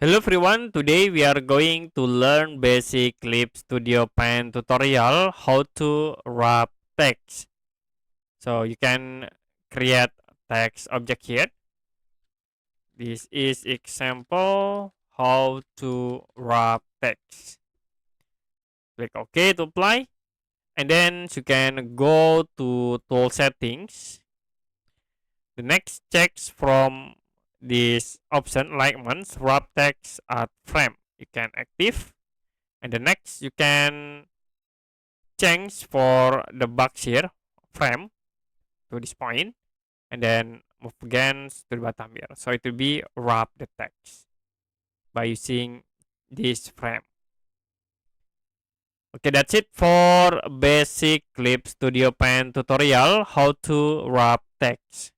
Hello everyone, today we are going to learn basic Clip Studio Pen tutorial how to wrap text. So you can create text object here. This is example how to wrap text. Click OK to apply, and then you can go to tool settings. The next checks from this option alignments wrap text at frame. You can active. And the next you can change for the box here frame to this point, and then move again to the bottom here, so it will be wrap the text by using this frame. Okay, that's it for basic Clip Studio Pen tutorial how to wrap text.